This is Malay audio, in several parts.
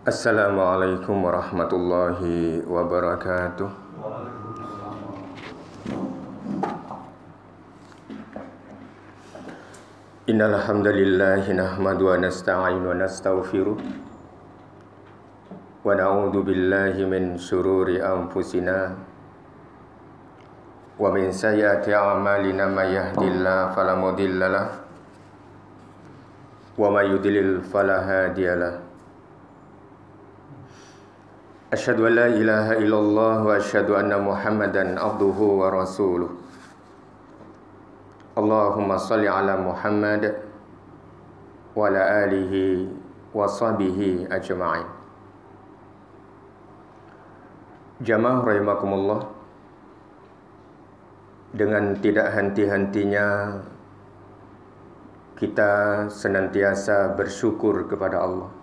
Assalamualaikum warahmatullahi wabarakatuh. Innal hamdalillahi nahmadu wa nasta'inu wa nastaghfiruh wa na'udzu billahi min shururi anfusina wa min sayyiati a'malina may yahdihillahu fala mudhillalah wa may yudlil fala hadiyalah. Asyhadu an la ilaha illallah wa asyhadu anna Muhammadan abduhu wa rasuluh. Allahumma salli ala Muhammad wa ala alihi wa sahbihi ajma'in. Jamaah rahimakumullah, dengan tidak henti-hentinya kita senantiasa bersyukur kepada Allah.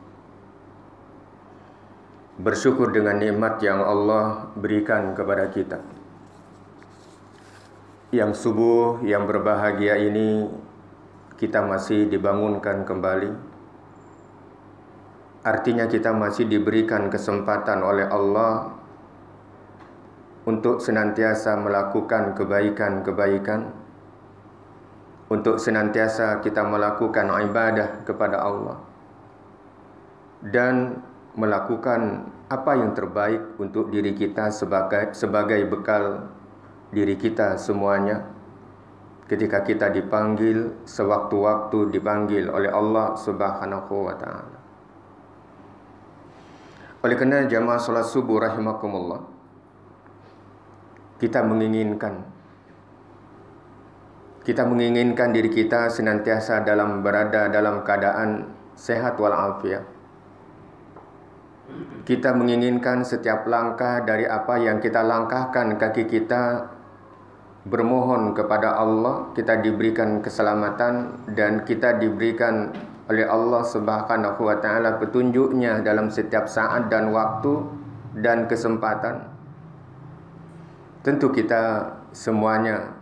Bersyukur dengan nikmat yang Allah berikan kepada kita. Yang subuh yang berbahagia ini kita masih dibangunkan kembali. Artinya kita masih diberikan kesempatan oleh Allah untuk senantiasa melakukan kebaikan-kebaikan, untuk senantiasa kita melakukan ibadah kepada Allah, dan melakukan apa yang terbaik untuk diri kita sebagai bekal diri kita semuanya ketika kita dipanggil, sewaktu-waktu dipanggil oleh Allah Subhanahu wa ta'ala. Oleh kerana jamaah salat subuh rahimakumullah, kita menginginkan diri kita senantiasa berada dalam keadaan sehat walafiat. Kita menginginkan setiap langkah dari apa yang kita langkahkan kaki kita bermohon kepada Allah, kita diberikan keselamatan dan kita diberikan oleh Allah Subhanahu wa ta'ala petunjuknya dalam setiap saat dan waktu dan kesempatan. Tentu kita semuanya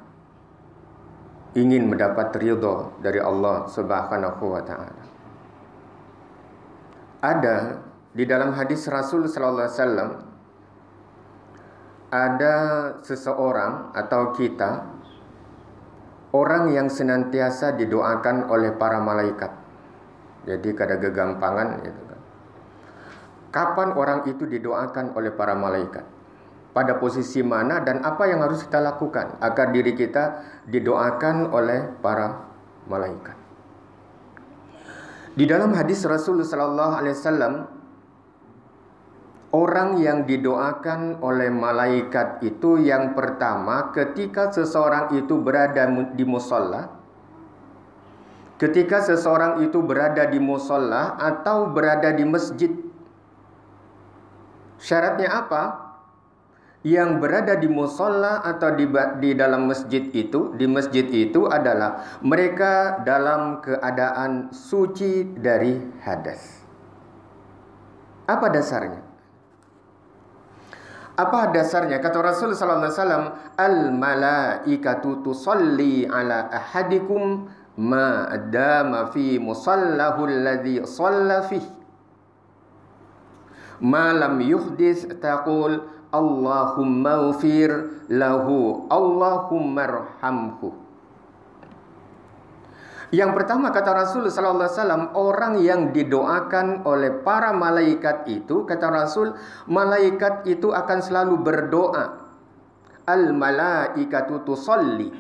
ingin mendapat ridha dari Allah Subhanahu wa ta'ala. Ada di dalam hadis Rasul sallallahu alaihi wasallam, ada seseorang atau kita, orang yang senantiasa didoakan oleh para malaikat. Jadi kada gegampangan gitu kan. Kapan orang itu didoakan oleh para malaikat? Pada posisi mana dan apa yang harus kita lakukan agar diri kita didoakan oleh para malaikat? Di dalam hadis Rasul sallallahu alaihi wasallam, orang yang didoakan oleh malaikat itu yang pertama ketika seseorang itu berada di musalla. Ketika seseorang itu berada di musalla atau berada di masjid. Syaratnya apa? Yang berada di musalla atau di dalam masjid itu, di masjid itu adalah mereka dalam keadaan suci dari hadas. Apa dasarnya? Apa dasarnya? Kata Rasul sallallahu alaihi wasallam, "Al-malaikatu tusalli ala ahadikum ma dama fi musallahu alladhi shalla fihi. Ma lam yuhdis taqul Allahumma ighfir lahu, Allahumma arhamhu." Yang pertama kata Rasul sallallahu alaihi wasallam, orang yang didoakan oleh para malaikat itu, kata Rasul, malaikat itu akan selalu berdoa. Al-malaikatu tusalli.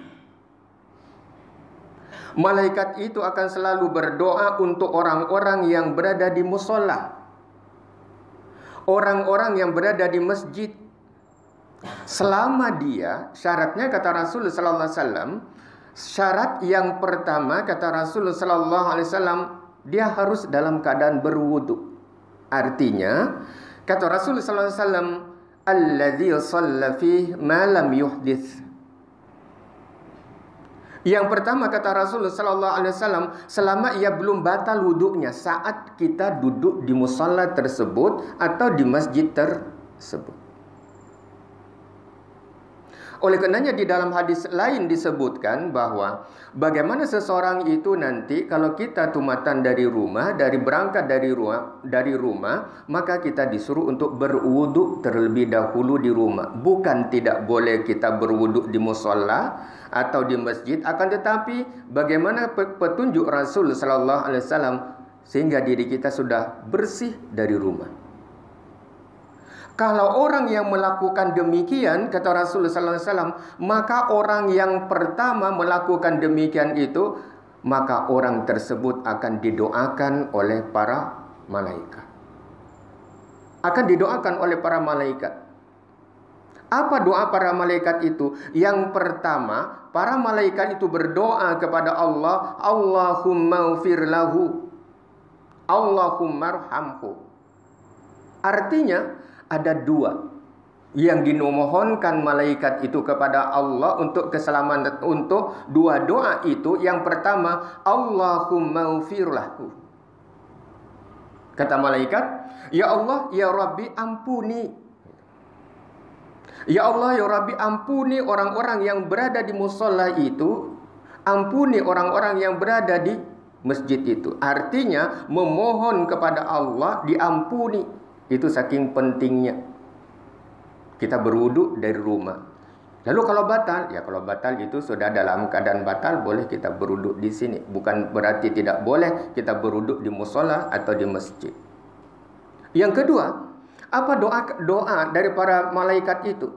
Malaikat itu akan selalu berdoa untuk orang-orang yang berada di musalla. Orang-orang yang berada di masjid. Selama dia, syaratnya kata Rasul sallallahu alaihi wasallam, syarat yang pertama kata Rasulullah sallallahu alaihi wasallam, dia harus dalam keadaan berwudu. Artinya kata Rasulullah sallallahu alaihi wasallam, alladzi shalla fihi ma lam yuhdits. Yang pertama kata Rasulullah sallallahu alaihi wasallam, selama ia belum batal wudunya saat kita duduk di musalla tersebut atau di masjid tersebut. Oleh karenanya di dalam hadis lain disebutkan bahwa bagaimana seseorang itu nanti kalau kita tumatan dari rumah, berangkat dari rumah, maka kita disuruh untuk berwudu terlebih dahulu di rumah. Bukan tidak boleh kita berwudu di musholla atau di masjid, akan tetapi bagaimana petunjuk Rasul sallallahu alaihi wasallam sehingga diri kita sudah bersih dari rumah. Kalau orang yang melakukan demikian, kata Rasulullah sallallahu alaihi wasallam, maka orang yang pertama melakukan demikian itu, maka orang tersebut akan didoakan oleh para malaikat. Akan didoakan oleh para malaikat. Apa doa para malaikat itu? Yang pertama, para malaikat itu berdoa kepada Allah, Allahumma ufir lahu, Allahumma arhamhu. Artinya, ada dua yang dimohonkan malaikat itu kepada Allah untuk keselamatan, untuk dua doa itu. Yang pertama, Allahumma ufir lahu. Kata malaikat, ya Allah, ya Rabbi, ampuni. Ya Allah, ya Rabbi, ampuni orang-orang yang berada di musholla itu. Ampuni orang-orang yang berada di masjid itu. Artinya, memohon kepada Allah diampuni. Itu saking pentingnya kita berwudu dari rumah. Lalu kalau batal, ya kalau batal itu sudah dalam keadaan batal, boleh kita berwudu di sini. Bukan berarti tidak boleh kita berwudu di musholla atau di masjid. Yang kedua, apa doa dari para malaikat itu?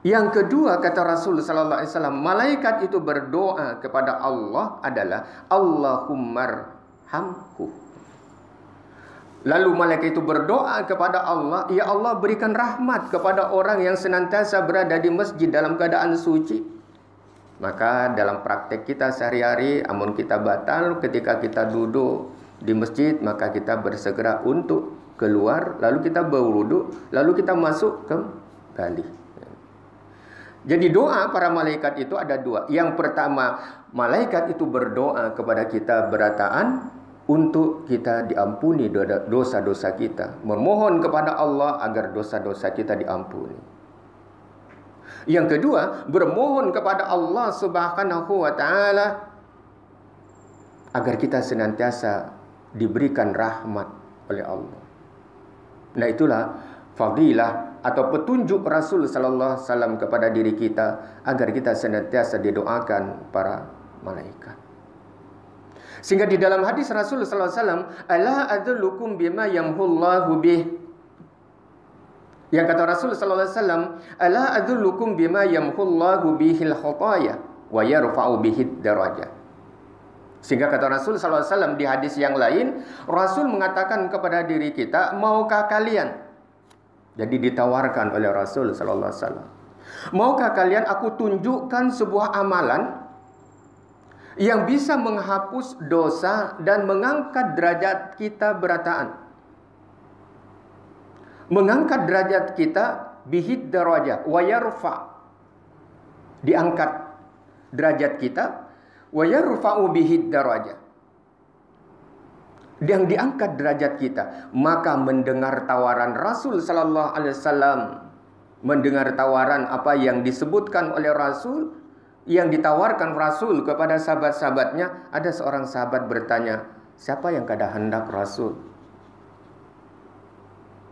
Yang kedua, kata Rasul sallallahu alaihi wasallam, malaikat itu berdoa kepada Allah adalah Allahummarhamhu. Lalu malaikat itu berdoa kepada Allah, ya Allah, berikan rahmat kepada orang yang senantiasa berada di masjid dalam keadaan suci. Maka dalam praktek kita sehari-hari, amun kita batal ketika kita duduk di masjid, maka kita bersegera untuk keluar, lalu kita berwudu, lalu kita masuk kembali. Jadi doa para malaikat itu ada dua. Yang pertama, malaikat itu berdoa kepada kita berataan untuk kita diampuni dosa-dosa kita. Memohon kepada Allah agar dosa-dosa kita diampuni. Yang kedua, bermohon kepada Allah Subhanahu wa ta'ala agar kita senantiasa diberikan rahmat oleh Allah. Nah, itulah fadilah atau petunjuk Rasul sallallahu alaihi wasallam kepada diri kita agar kita senantiasa didoakan para malaikat. Sehingga di dalam hadis Rasul sallallahu alaihi wasallam, ala adullukum bima yamhullahu bih. Yang kata Rasul sallallahu alaihi wasallam, ala adullukum bima yamhullahu bihil khataya wa yarfa'u bihid darajat. Sehingga kata Rasul sallallahu alaihi wasallam di hadis yang lain, Rasul mengatakan kepada diri kita, maukah kalian? Jadi ditawarkan oleh Rasul sallallahu alaihi wasallam, maukah kalian aku tunjukkan sebuah amalan yang bisa menghapus dosa dan mengangkat derajat kita berataan. Mengangkat derajat kita bihid darajah wa yarfa. Diangkat derajat kita wa yarfa'u bihid darajah. Yang diangkat derajat kita, maka mendengar tawaran Rasul sallallahu alaihi wasallam, mendengar tawaran apa yang disebutkan oleh Rasul, yang ditawarkan Rasul kepada sahabat-sahabatnya, ada seorang sahabat bertanya, siapa yang kada hendak Rasul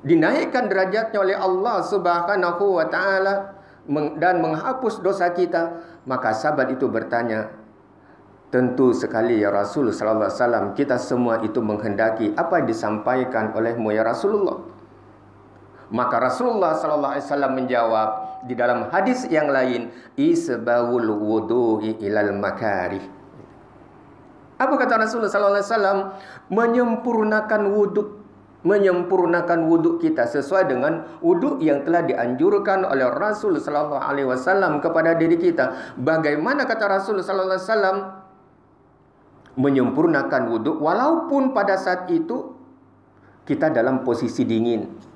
dinaikkan derajatnya oleh Allah Subhanahu wa ta'ala dan menghapus dosa kita? Maka sahabat itu bertanya, tentu sekali ya Rasul sallallahu alaihi wasallam, kita semua itu menghendaki apa yang disampaikan olehmu ya Rasulullah. Maka Rasulullah sallallahu alaihi wasallam menjawab di dalam hadis yang lain, isbawul wudu'i ilal makarih. Apa kata Rasulullah sallallahu alaihi wasallam? Menyempurnakan wudu kita sesuai dengan wudu yang telah dianjurkan oleh Rasul sallallahu alaihi wasallam kepada diri kita. Bagaimana kata Rasul sallallahu alaihi wasallam? Menyempurnakan wudu walaupun pada saat itu kita dalam posisi dingin.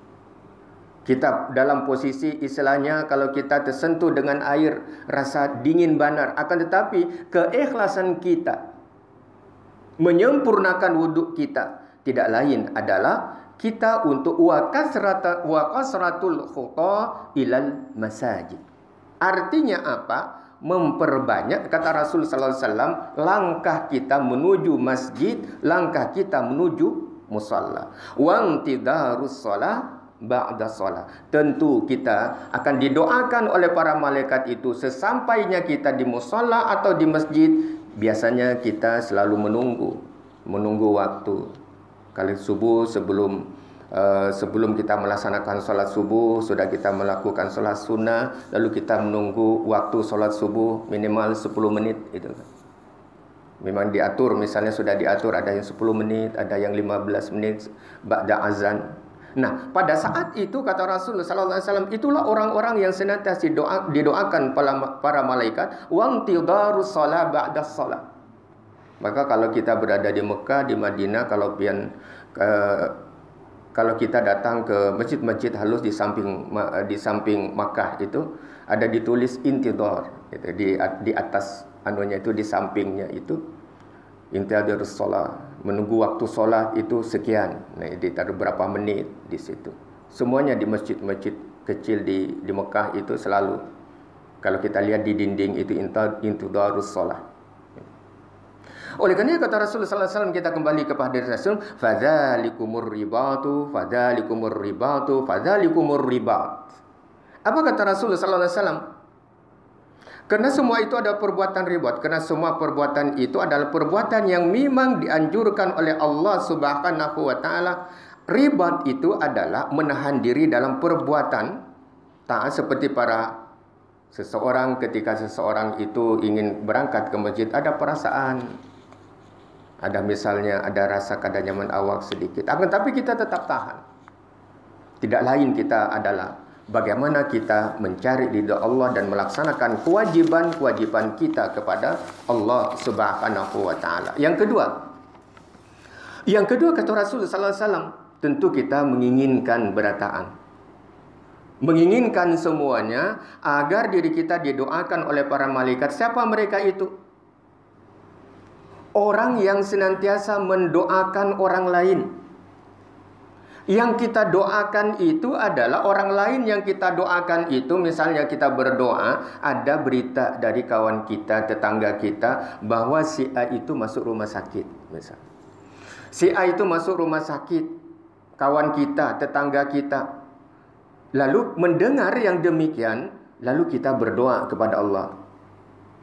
Kita dalam posisi istilahnya kalau kita tersentuh dengan air rasa dingin banar. Akan tetapi keikhlasan kita menyempurnakan wuduk kita tidak lain adalah kita untuk wa kasratul khuta ilal masajid. Artinya apa? Memperbanyak, kata Rasul sallallahu alaihi wasallam, langkah kita menuju masjid, langkah kita menuju musalla. Wa intidarus shalah ba'da shalah. Tentu kita akan didoakan oleh para malaikat itu sesampainya kita di musalla atau di masjid. Biasanya kita selalu menunggu waktu. Kali subuh sebelum kita melaksanakan sholat subuh, sudah kita melakukan sholat sunnah, lalu kita menunggu waktu sholat subuh minimal 10 menit itu. Memang diatur, misalnya sudah diatur, ada yang 10 menit, ada yang 15 menit ba'da azan. Nah, pada saat itu kata Rasulullah sallallahu alaihi wasallam, itulah orang-orang yang senantiasa didoakan para malaikat, wa intidarus shalah ba'da shalah. Maka kalau kita berada di Mekah, di Madinah, kalau kita datang ke masjid-masjid halus di samping Makkah itu ada ditulis intidhar gitu, di atas anunya itu, di sampingnya itu intidharus shalah, menunggu waktu sholat itu sekian. Nah, ditaruh berapa menit di situ. Semuanya di masjid-masjid kecil di Mekah itu selalu, kalau kita lihat di dinding itu intidharus shalah. Oleh karena kata Rasulullah sallallahu alaihi wasallam, kita kembali kepada Rasul, fadzalikumur ribatu, fadzalikumur ribatu, fadzalikumur ribat. Apa kata Rasulullah sallallahu alaihi wasallam? Karena semua itu ada perbuatan ribat, karena semua perbuatan itu adalah perbuatan yang memang dianjurkan oleh Allah Subhanahu wa taala. Ribat itu adalah menahan diri dalam perbuatan taat, seperti seseorang ketika seseorang itu ingin berangkat ke masjid, ada perasaan, ada misalnya ada rasa kada nyaman awak sedikit, akan tapi kita tetap tahan. Tidak lain kita adalah bagaimana kita mencari ridha Allah dan melaksanakan kewajiban-kewajiban kita kepada Allah Subhanahu wa taala. Yang kedua kata Rasulullah sallallahu alaihi wasallam, tentu kita menginginkan berataan. Menginginkan semuanya agar diri kita didoakan oleh para malaikat. Siapa mereka itu? Orang yang senantiasa mendoakan orang lain. Yang kita doakan itu adalah orang lain yang kita doakan itu. Misalnya kita berdoa, ada berita dari kawan kita, tetangga kita, bahwa si A itu masuk rumah sakit. Misal, si A itu masuk rumah sakit, kawan kita, tetangga kita. Lalu mendengar yang demikian, lalu kita berdoa kepada Allah.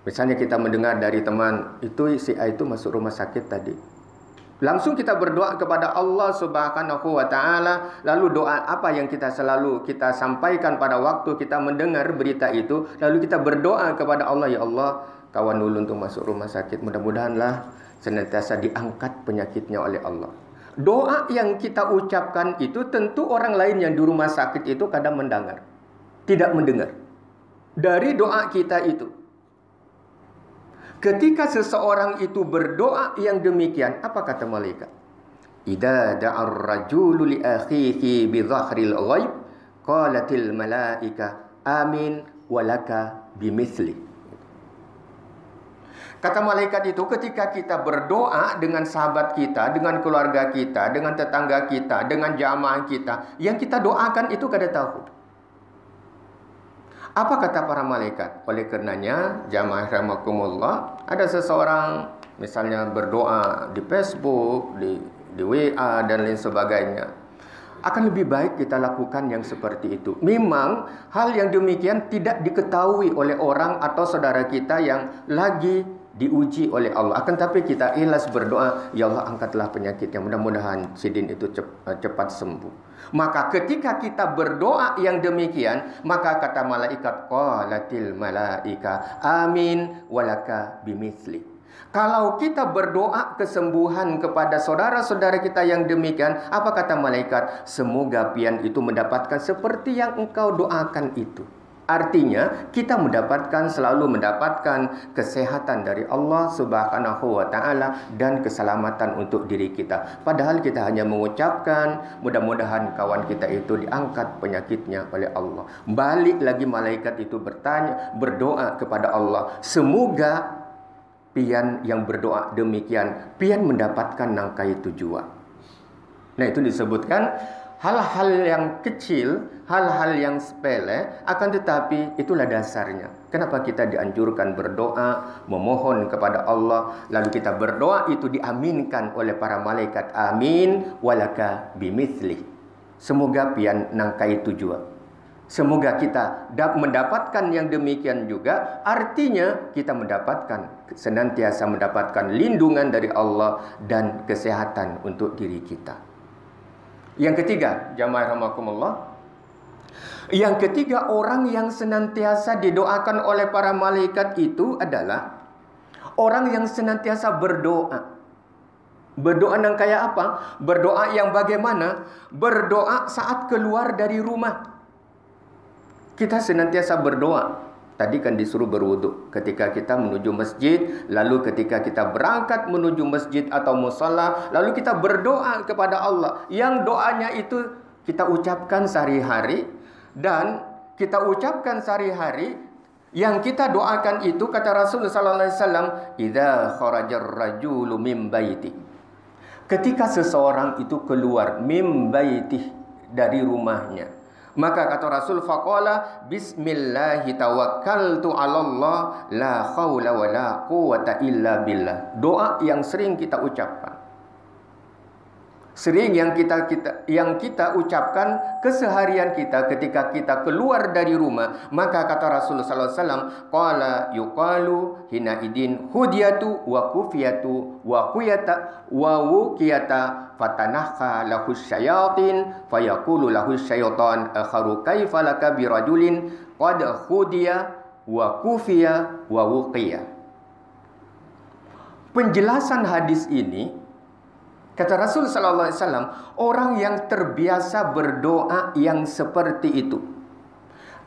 Misalnya kita mendengar dari teman, itu si A itu masuk rumah sakit tadi. Langsung kita berdoa kepada Allah Subhanahu wa taala. Lalu doa apa yang kita sampaikan pada waktu kita mendengar berita itu, lalu kita berdoa kepada Allah, ya Allah, kawan ulun tu masuk rumah sakit, mudah-mudahanlah senantiasa diangkat penyakitnya oleh Allah. Doa yang kita ucapkan itu tentu orang lain yang di rumah sakit itu kadang tidak mendengar dari doa kita itu. Ketika seseorang itu berdoa yang demikian, apa kata malaikat? Idza da'ar rajulu li akhihi bi dhahril ghaib qalatil malaika amin walaka bimithli. Kata malaikat itu, ketika kita berdoa dengan sahabat kita, dengan keluarga kita, dengan tetangga kita, dengan jamaah kita, yang kita doakan itu kada tahu. Apa kata para malaikat? Oleh karenanya, jamaah rahimakumullah, ada seseorang misalnya berdoa di Facebook, di WA dan lain sebagainya. Akan lebih baik kita lakukan yang seperti itu. Memang hal yang demikian tidak diketahui oleh orang atau saudara kita yang lagi diuji oleh Allah. Akan tapi kita ikhlas berdoa, ya Allah, angkatlah penyakitnya, mudah-mudahan sidin itu cepat sembuh. Maka ketika kita berdoa yang demikian, maka kata malaikat, qalatil malaika amin walaka bimithli. Kalau kita berdoa kesembuhan kepada saudara-saudara kita yang demikian, apa kata malaikat? Semoga pian itu mendapatkan seperti yang engkau doakan itu. Artinya kita selalu mendapatkan kesehatan dari Allah Subhanahu wa taala dan keselamatan untuk diri kita. Padahal kita hanya mengucapkan mudah-mudahan kawan kita itu diangkat penyakitnya oleh Allah. Balik lagi malaikat itu berdoa kepada Allah, semoga pian yang berdoa demikian, pian mendapatkan nangkai tujuan. Nah, itu disebutkan hal-hal yang kecil, hal-hal yang sepele, akan tetapi itulah dasarnya. Kenapa kita dianjurkan berdoa, memohon kepada Allah, lalu kita berdoa itu diaminkan oleh para malaikat. Amin walaka bimithli. Semoga pian nangkai tujuan. Semoga kita mendapatkan yang demikian juga. Artinya kita senantiasa mendapatkan lindungan dari Allah dan kesehatan untuk diri kita. Yang ketiga, jamaah rahimakumullah, yang ketiga, orang yang senantiasa didoakan oleh para malaikat itu adalah orang yang senantiasa berdoa. Berdoa yang kayak apa? Berdoa yang bagaimana? Berdoa saat keluar dari rumah. Kita senantiasa berdoa. Tadi kan disuruh berwudu ketika kita menuju masjid, lalu ketika kita berangkat menuju masjid atau musala, lalu kita berdoa kepada Allah. Yang doanya itu kita ucapkan sehari-hari, dan kita ucapkan sehari-hari. Yang kita doakan itu, kata Rasulullah sallallahu alaihi wasallam, "Idza kharajar rajulu min baiti." Ketika seseorang itu keluar mim baitih, dari rumahnya, maka kata Rasul, faqala bismillahi tawakkaltu 'alallah la haula wala quwata illa billah. Doa yang sering kita ucapkan. Sering yang kita ucapkan keseharian kita ketika kita keluar dari rumah. Maka kata Rasulullah sallallahu alaihi wasallam, qala yuqalu hina idin hudiyatu wa kufiyatu wa qiyata wa wuqiyata fatanahha lahu syayatin fayaqulu lahu syaitan akharu kaifa laka bi rajulin qad hudiya wa kufiya wa wuqiya. Penjelasan hadis ini, kata Rasul sallallahu alaihi wasallam, orang yang terbiasa berdoa yang seperti itu.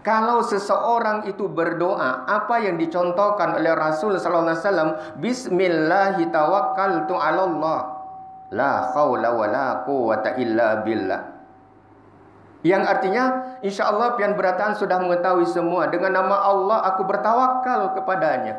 Kalau seseorang itu berdoa, apa yang dicontohkan oleh Rasul sallallahu alaihi wasallam, bismillahi tawakkaltu 'alallah la haula wala quwata illa billah. Yang artinya, insyaallah pian berataan sudah mengetahui semua, dengan nama Allah aku bertawakal kepadanya.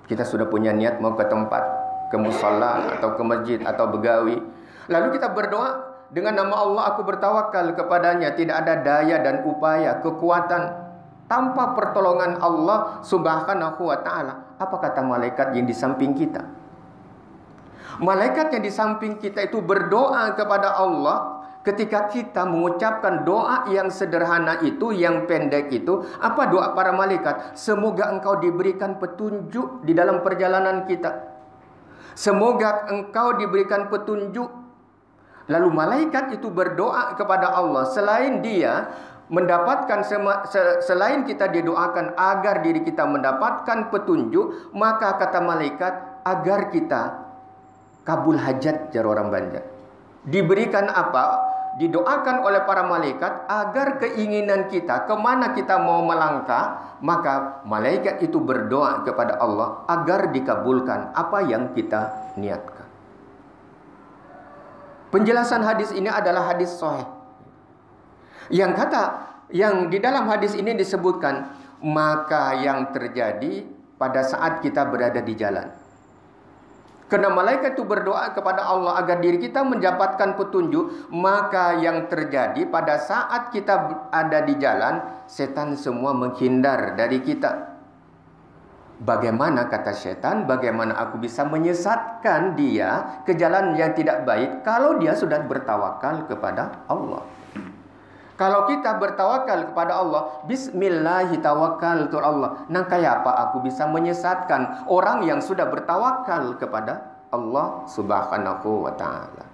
Kita sudah punya niat mau ke tempat, ke musalla atau ke masjid atau begawi, lalu kita berdoa dengan nama Allah aku bertawakal kepadanya. Tidak ada daya dan upaya, kekuatan tanpa pertolongan Allah subhanahu wa ta'ala. Apa kata malaikat yang di samping kita? Malaikat yang di samping kita itu berdoa kepada Allah. Ketika kita mengucapkan doa yang sederhana itu, yang pendek itu, apa doa para malaikat? Semoga engkau diberikan petunjuk di dalam perjalanan kita. Semoga engkau diberikan petunjuk. Lalu malaikat itu berdoa kepada Allah. Selain dia mendapatkan, selain kita didoakan agar diri kita mendapatkan petunjuk, maka kata malaikat agar kita kabul hajat, jar orang Banjar. Diberikan apa? Didoakan oleh para malaikat agar keinginan kita, kemana kita mau melangkah, maka malaikat itu berdoa kepada Allah agar dikabulkan apa yang kita niatkan. Penjelasan hadis ini adalah hadis sahih. Yang di dalam hadis ini disebutkan, maka yang terjadi pada saat kita berada di jalan. Karena malaikat itu berdoa kepada Allah agar diri kita mendapatkan petunjuk, maka yang terjadi pada saat kita ada di jalan, setan semua menghindar dari kita. Bagaimana kata setan, bagaimana aku bisa menyesatkan dia ke jalan yang tidak baik kalau dia sudah bertawakal kepada Allah? Kalau kita bertawakal kepada Allah, bismillahi tawakkaltu Allah, nang kaya apa aku bisa menyesatkan orang yang sudah bertawakal kepada Allah subhanahu wa ta'ala.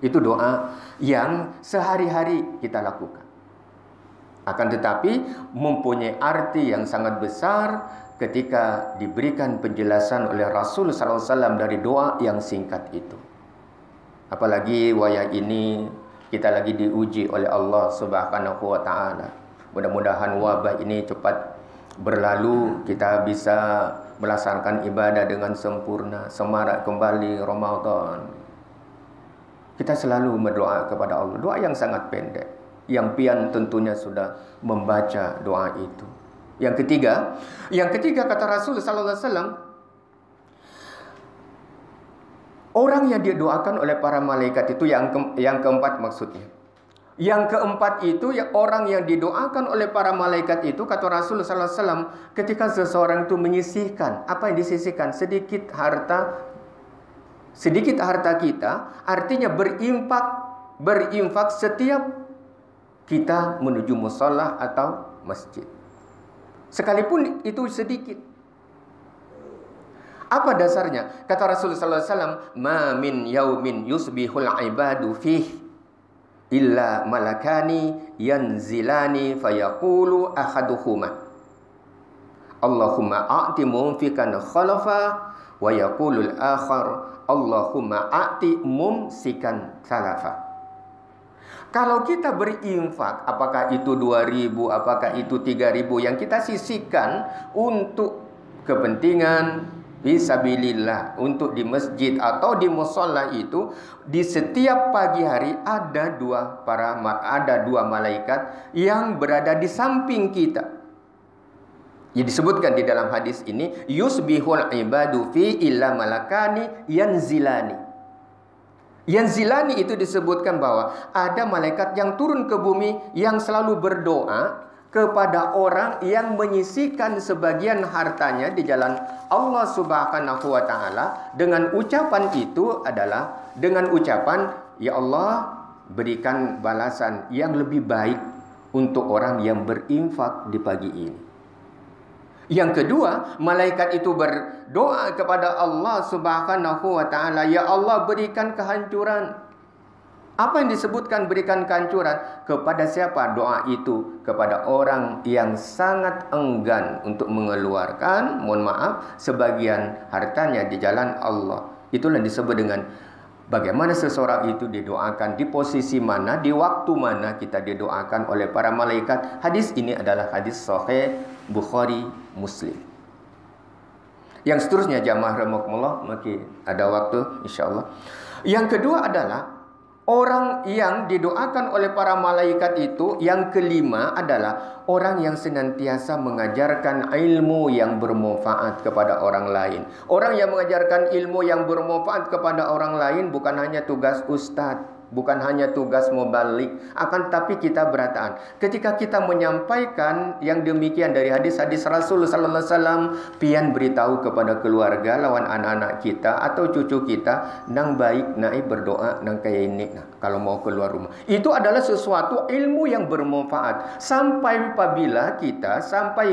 Itu doa yang sehari-hari kita lakukan. Akan tetapi mempunyai arti yang sangat besar ketika diberikan penjelasan oleh Rasul sallallahu alaihi wasallam dari doa yang singkat itu. Apalagi wayah ini kita lagi diuji oleh Allah subhanahu wa ta'ala. Mudah-mudahan wabah ini cepat berlalu, kita bisa melaksanakan ibadah dengan sempurna, semarak kembali Ramadan. Kita selalu berdoa kepada Allah, doa yang sangat pendek, yang pian tentunya sudah membaca doa itu. Yang ketiga kata Rasul sallallahu alaihi wasallam, Orang yang didoakan oleh para malaikat itu yang keempat maksudnya. Yang keempat itu ya, orang yang didoakan oleh para malaikat itu, kata Rasul sallallahu alaihi wasallam, ketika seseorang itu menyisihkan, apa yang disisihkan? Sedikit harta kita, artinya berinfak setiap kita menuju musholla atau masjid. Sekalipun itu sedikit. Apa dasarnya? Kata Rasulullah sallallahu alaihi wasallam, "Ma min yaumin yusbihul ibadu fih illa malakani yanzilani fayaqulu ahaduhuma Allahumma a'ti mumfikan khalafa wa yaqulul akhar Allahumma a'ti mumsikan salafa." Kalau kita berinfak, apakah itu 2.000, apakah itu 3.000 yang kita sisihkan untuk kepentingan fisabilillah, untuk di masjid atau di musholla itu, di setiap pagi hari ada dua malaikat yang berada di samping kita. Ya, disebutkan di dalam hadis ini, yusbihul ibadu fi illa malakani yanzilani. Yanzilani itu disebutkan bahwa ada malaikat yang turun ke bumi yang selalu berdoa kepada orang yang menyisihkan sebagian hartanya di jalan Allah Subhanahu wa taala, dengan ucapan itu adalah dengan ucapan, ya Allah, berikan balasan yang lebih baik untuk orang yang berinfak di pagi ini. Yang kedua, malaikat itu berdoa kepada Allah Subhanahu wa taala, ya Allah, berikan kehancuran. Apa yang disebutkan berikan kehancuran? Kepada siapa doa itu? Kepada orang yang sangat enggan untuk mengeluarkan, mohon maaf, sebagian hartanya di jalan Allah. Itulah disebut dengan bagaimana seseorang itu didoakan, di posisi mana, di waktu mana kita didoakan oleh para malaikat. Hadis ini adalah hadis sahih Bukhari Muslim. Yang seterusnya, jamaah rahimakumullah, masih ada waktu insyaallah. Yang kedua adalah orang yang didoakan oleh para malaikat itu, yang kelima adalah orang yang senantiasa mengajarkan ilmu yang bermanfaat kepada orang lain. Orang yang mengajarkan ilmu yang bermanfaat kepada orang lain bukan hanya tugas ustadz, bukan hanya tugas mubalik, akan tapi kita berataan. Ketika kita menyampaikan yang demikian dari hadis-hadis Rasul sallallahu alaihi wasallam, pian beritahu kepada keluarga lawan anak-anak kita atau cucu kita, nang baik naik berdoa nang kaya ini nah, kalau mau keluar rumah. Itu adalah sesuatu ilmu yang bermanfaat. Sampai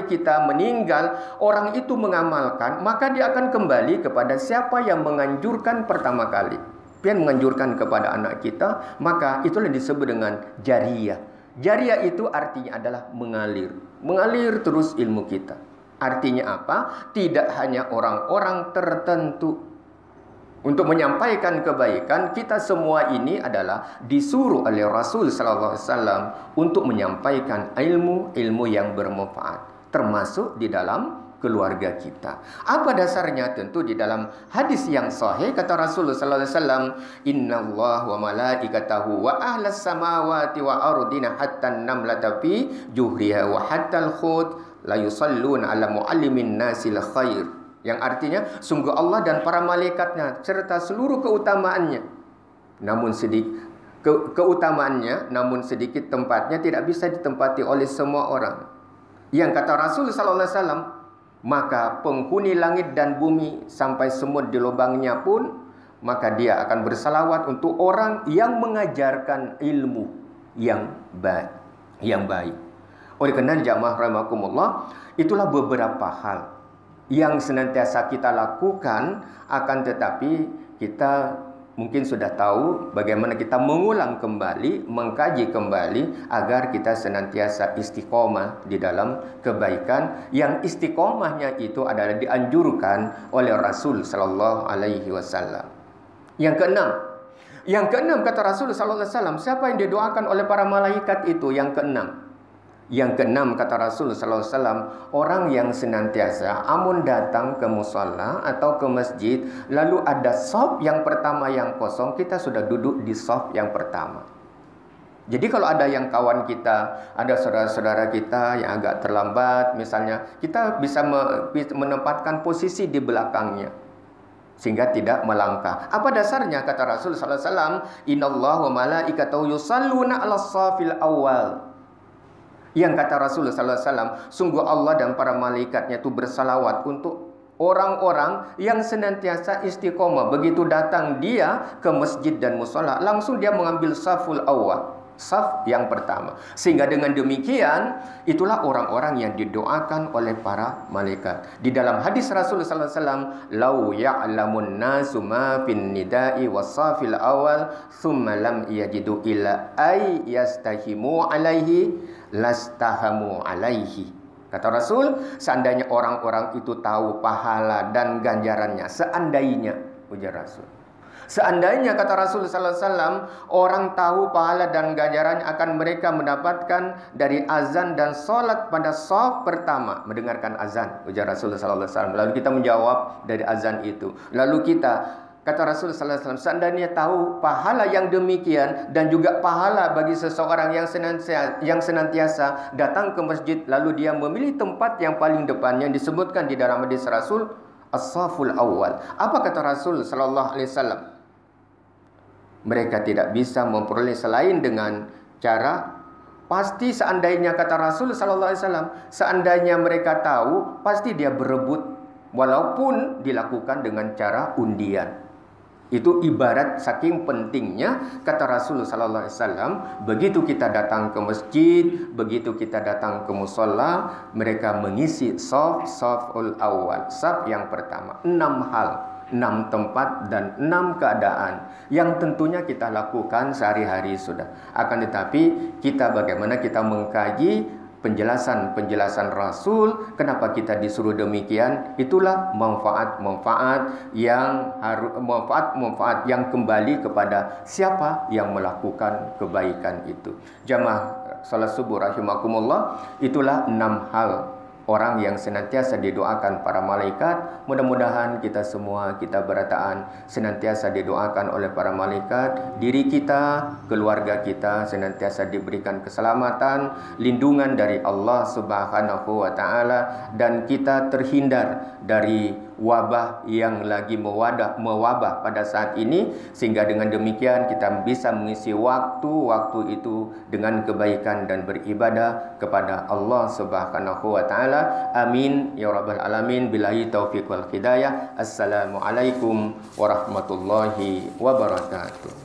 kita meninggal, orang itu mengamalkan, maka dia akan kembali kepada siapa yang menganjurkan pertama kali. Pian menganjurkan kepada anak kita, maka itulah disebut dengan jariyah. Jariyah itu artinya adalah mengalir. Mengalir terus ilmu kita. Artinya apa? Tidak hanya orang-orang tertentu untuk menyampaikan kebaikan, kita semua ini adalah disuruh oleh Rasul sallallahu alaihi wasallam untuk menyampaikan ilmu yang bermanfaat, termasuk di dalam keluarga kita. Apa dasarnya? Tentu di dalam hadis yang sahih, kata Rasulullah sallallahu alaihi wasallam, "Innallaha wa malaikatahu wa ahlas samawati wa ardina hatta an-namlata fi juhriha wa hatta al-khut la yusalluna ala muallimin nasil khair." Yang artinya, sungguh Allah dan para malaikatnya serta seluruh keutamaannya, namun sedikit tempatnya tidak bisa ditempati oleh semua orang. Yang kata Rasul sallallahu alaihi wasallam, maka penghuni langit dan bumi sampai semut di lubangnya pun, maka dia akan bersalawat untuk orang yang mengajarkan ilmu yang baik. Oleh karena jamaah rahimakumullah, itulah beberapa hal yang senantiasa kita lakukan, akan tetapi kita mungkin sudah tahu bagaimana kita mengulang kembali, mengkaji kembali agar kita senantiasa istiqomah di dalam kebaikan, yang istiqomahnya itu adalah dianjurkan oleh Rasul sallallahu alaihi wasallam. Yang keenam kata Rasul sallallahu alaihi wasallam, siapa yang didoakan oleh para malaikat itu? Yang keenam kata Rasul sallallahu alaihi wasallam, orang yang senantiasa amun datang ke musholla atau ke masjid, lalu ada shaf yang pertama yang kosong, kita sudah duduk di shaf yang pertama. Jadi kalau ada yang kawan kita, ada saudara-saudara kita yang agak terlambat misalnya, kita bisa menempatkan posisi di belakangnya. sehingga tidak melangkah. Apa dasarnya? Kata Rasul sallallahu alaihi wasallam, "Innallaha wa malaikatahu yusalluna 'alas shafil awal." Yang kata Rasul sallallahu alaihi wasallam, sungguh Allah dan para malaikatnya itu bersalawat untuk orang-orang yang senantiasa istiqomah. Begitu datang dia ke masjid dan mushola, langsung dia mengambil saful awal, saf yang pertama. Sehingga dengan demikian, itulah orang-orang yang didoakan oleh para malaikat. Di dalam hadis Rasul sallallahu alaihi wasallam, "Lau ya'lamun nasu ma fin nida'i was-safil awal, thumma lam yajidu illa ay yastahimu alaihi lastahamu alaihi." Kata Rasul, seandainya orang-orang itu tahu pahala dan ganjarannya, seandainya, ujar Rasul. Seandainya, kata Rasul sallallahu alaihi wasallam, orang tahu pahala dan ganjarannya akan mereka mendapatkan dari azan dan sholat pada shaf pertama, mendengarkan azan, ujar Rasul sallallahu alaihi wasallam. Lalu kita menjawab dari azan itu. Lalu kita, kata Rasul sallallahu alaihi wasallam, seandainya tahu pahala yang demikian dan juga pahala bagi seseorang yang senantiasa datang ke masjid lalu dia memilih tempat yang paling depannya, yang disebutkan di dalam hadis Rasul as-saful awal. Apa kata Rasul sallallahu alaihi wasallam? Mereka tidak bisa memperoleh selain dengan cara pasti. Seandainya, kata Rasul sallallahu alaihi wasallam, seandainya mereka tahu, pasti dia berebut walaupun dilakukan dengan cara undian. Itu ibarat saking pentingnya, kata Rasul sallallahu alaihi wasallam, begitu kita datang ke masjid, begitu kita datang ke mushola, mereka mengisi saful awal, saf yang pertama. 6 hal, 6 tempat dan 6 keadaan yang tentunya kita lakukan sehari-hari sudah. Akan tetapi kita bagaimana kita mengkaji penjelasan-penjelasan Rasul, kenapa kita disuruh demikian? Itulah manfaat-manfaat yang kembali kepada siapa yang melakukan kebaikan itu. Jamaah salat subuh rahimakumullah, itulah 6 hal orang yang senantiasa didoakan para malaikat. Mudah-mudahan kita semua, kita berataan senantiasa didoakan oleh para malaikat. Diri kita, keluarga kita senantiasa diberikan keselamatan, lindungan dari Allah Subhanahu wa taala, dan kita terhindar dari wabah yang lagi mewabah pada saat ini, sehingga dengan demikian kita bisa mengisi waktu-waktu itu dengan kebaikan dan beribadah kepada Allah Subhanahu wa taala. Amin ya rabbal alamin. Billahi taufiq wal hidayah. Assalamualaikum warahmatullahi wabarakatuh.